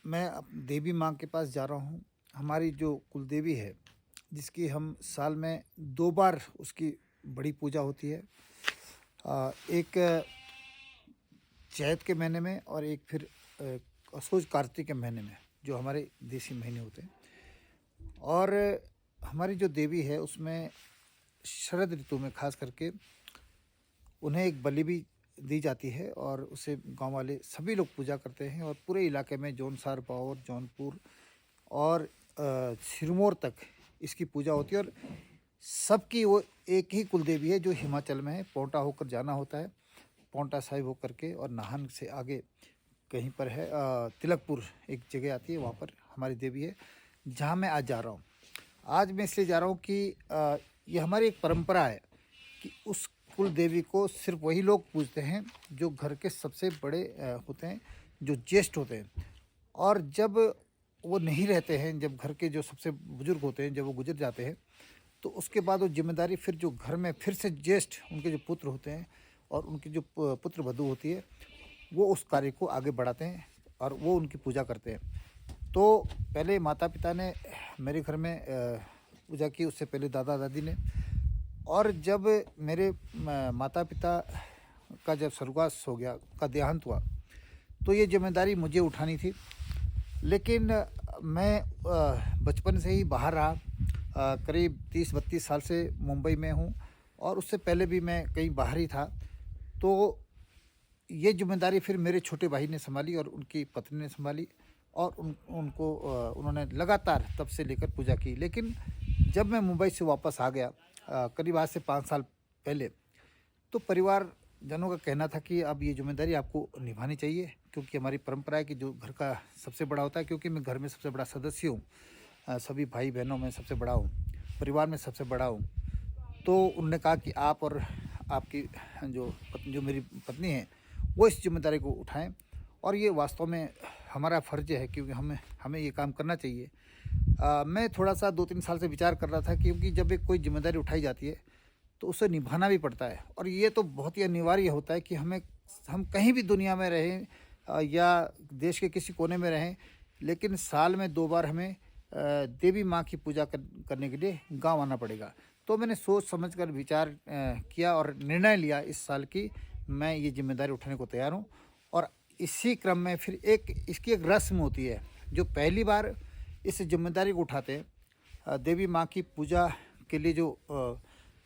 मैं अब देवी माँ के पास जा रहा हूँ। हमारी जो कुलदेवी है, जिसकी हम साल में 2 बार उसकी बड़ी पूजा होती है। एक चैत के महीने में और एक फिर असोज कार्तिक के महीने में, जो हमारे देसी महीने होते हैं। और हमारी जो देवी है उसमें शरद ऋतु में खास करके उन्हें एक बलि भी दी जाती है और उसे गांव वाले सभी लोग पूजा करते हैं। और पूरे इलाके में जौनसार, बाउर, जौनपुर और सिरमौर तक इसकी पूजा होती है। और सबकी वो एक ही कुलदेवी है जो हिमाचल में है। पौंटा होकर जाना होता है, पौंटा साहिब होकर के, और नाहन से आगे कहीं पर है तिलकपुर एक जगह आती है, वहाँ पर हमारी देवी है, जहाँ मैं आज जा रहा हूँ। आज मैं इसलिए जा रहा हूँ कि ये हमारी एक परंपरा है कि उस कुल देवी को सिर्फ वही लोग पूजते हैं जो घर के सबसे बड़े होते हैं, जो ज्येष्ठ होते हैं। और जब वो नहीं रहते हैं, जब घर के जो सबसे बुजुर्ग होते हैं, जब वो गुजर जाते हैं, तो उसके बाद वो जिम्मेदारी फिर जो घर में फिर से ज्येष्ठ उनके जो पुत्र होते हैं और उनकी जो पुत्र वधू होती है, वो उस कार्य को आगे बढ़ाते हैं और वो उनकी पूजा करते हैं। तो पहले माता पिता ने मेरे घर में पूजा की, उससे पहले दादा दादी ने। और जब मेरे माता पिता का जब स्वर्गवास हो गया, का देहांत हुआ, तो ये जिम्मेदारी मुझे उठानी थी। लेकिन मैं बचपन से ही बाहर रहा। करीब 30-32 साल से मुंबई में हूँ और उससे पहले भी मैं कहीं बाहर ही था। तो ये जिम्मेदारी फिर मेरे छोटे भाई ने संभाली और उनकी पत्नी ने संभाली। और उनको उन्होंने लगातार तब से लेकर पूजा की। लेकिन जब मैं मुंबई से वापस आ गया करीब आज से 5 साल पहले, तो परिवार जनों का कहना था कि अब ये जिम्मेदारी आपको निभानी चाहिए, क्योंकि हमारी परंपरा है कि जो घर का सबसे बड़ा होता है, क्योंकि मैं घर में सबसे बड़ा सदस्य हूँ, सभी भाई बहनों में सबसे बड़ा हूँ, परिवार में सबसे बड़ा हूँ। तो उन्होंने कहा कि आप और आपकी जो मेरी पत्नी है, वो इस जिम्मेदारी को उठाएं। और ये वास्तव में हमारा फ़र्ज है, क्योंकि हमें हमें ये काम करना चाहिए। मैं थोड़ा सा 2-3 साल से विचार कर रहा था, क्योंकि जब एक कोई जिम्मेदारी उठाई जाती है तो उसे निभाना भी पड़ता है। और ये तो बहुत ही अनिवार्य होता है कि हम कहीं भी दुनिया में रहें या देश के किसी कोने में रहें, लेकिन साल में 2 बार हमें देवी माँ की पूजा करने के लिए गांव आना पड़ेगा। तो मैंने सोच समझ कर विचार किया और निर्णय लिया इस साल की मैं ये जिम्मेदारी उठाने को तैयार हूँ। और इसी क्रम में फिर इसकी एक रस्म होती है। जो पहली बार इस जिम्मेदारी को उठाते हैं, देवी माँ की पूजा के लिए जो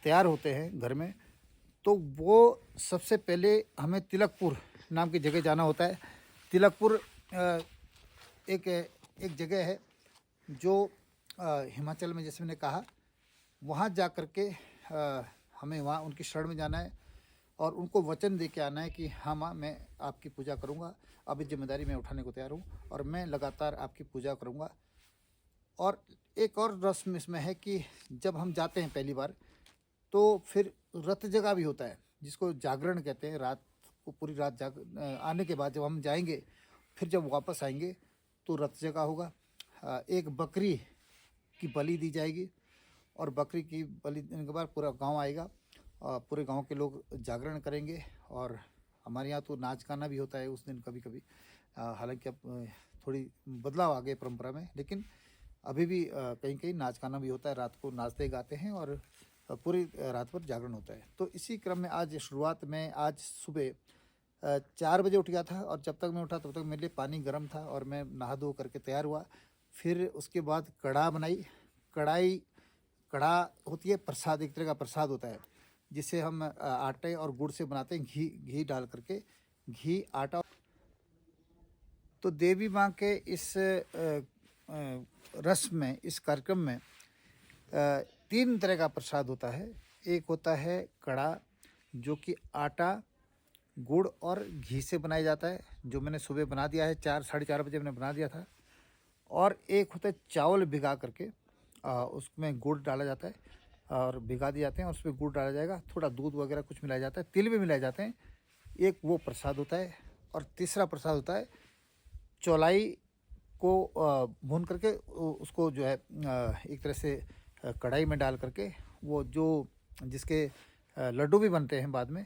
तैयार होते हैं घर में, तो वो सबसे पहले हमें तिलकपुर नाम की जगह जाना होता है। तिलकपुर एक एक जगह है जो हिमाचल में, जैसे मैंने कहा, वहाँ जा कर के हमें वहाँ उनकी शरण में जाना है और उनको वचन दे के आना है कि हाँ माँ, मैं आपकी पूजा करूँगा, अब इस जिम्मेदारी मैं उठाने को तैयार हूँ और मैं लगातार आपकी पूजा करूँगा। और एक और रस्म इसमें है कि जब हम जाते हैं पहली बार, तो फिर रत जगह भी होता है, जिसको जागरण कहते हैं। रात को पूरी रात आने के बाद जब हम जाएंगे, फिर जब वापस आएंगे तो रत जगह होगा। एक बकरी की बलि दी जाएगी और बकरी की बलि देने के बाद पूरा गांव आएगा और पूरे गांव के लोग जागरण करेंगे। और हमारे यहाँ तो नाच गाना भी होता है उस दिन कभी कभी। हालांकि अब थोड़ी बदलाव आ गए परंपरा में, लेकिन अभी भी कहीं कहीं नाच गाना भी होता है। रात को नाचते गाते हैं और पूरी रात भर जागरण होता है। तो इसी क्रम में आज शुरुआत में, आज सुबह 4 बजे उठ गया था और जब तक मैं उठा तब तक मेरे लिए पानी गर्म था और मैं नहा धो करके तैयार हुआ। फिर उसके बाद कढ़ा बनाई। कढ़ा होती है प्रसाद, एक तरह का प्रसाद होता है, जिसे हम आटे और गुड़ से बनाते हैं, घी घी डाल करके, घी आटा। तो देवी माँ के इस रस्म में, इस कार्यक्रम में 3 तरह का प्रसाद होता है। एक होता है कड़ा, जो कि आटा, गुड़ और घी से बनाया जाता है, जो मैंने सुबह बना दिया है, 4-4:30 बजे मैंने बना दिया था। और एक होता है चावल भिगा करके, उसमें गुड़ डाला जाता है और भिगा दिए जाते हैं और उसमें गुड़ डाला जाएगा, थोड़ा दूध वगैरह कुछ मिलाया जाता है, तिल भी मिलाए जाते हैं। एक वो प्रसाद होता है। और तीसरा प्रसाद होता है चौलाई को भून करके, उसको जो है एक तरह से कढ़ाई में डाल करके, वो जो जिसके लड्डू भी बनते हैं बाद में।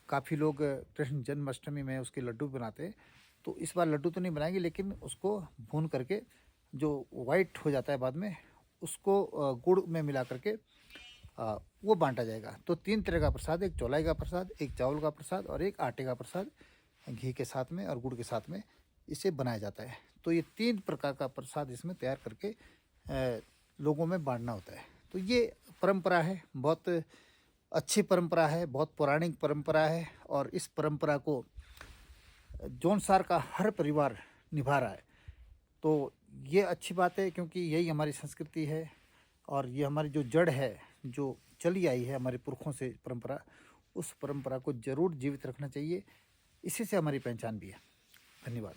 काफ़ी लोग कृष्ण जन्माष्टमी में उसके लड्डू भी बनाते हैं। तो इस बार लड्डू तो नहीं बनाएंगे, लेकिन उसको भून करके जो वाइट हो जाता है बाद में, उसको गुड़ में मिला करके वो बांटा जाएगा। तो 3 तरह का प्रसाद, एक चौलाई का प्रसाद, एक चावल का प्रसाद और एक आटे का प्रसाद, घी के साथ में और गुड़ के साथ में इसे बनाया जाता है। तो ये 3 प्रकार का प्रसाद इसमें तैयार करके लोगों में बांटना होता है। तो ये परंपरा है, बहुत अच्छी परंपरा है, बहुत पौराणिक परंपरा है। और इस परंपरा को जौनसार का हर परिवार निभा रहा है। तो ये अच्छी बात है, क्योंकि यही हमारी संस्कृति है और ये हमारी जो जड़ है, जो चली आई है हमारे पुरखों से परंपरा, उस परंपरा को जरूर जीवित रखना चाहिए। इसी से हमारी पहचान भी है। धन्यवाद।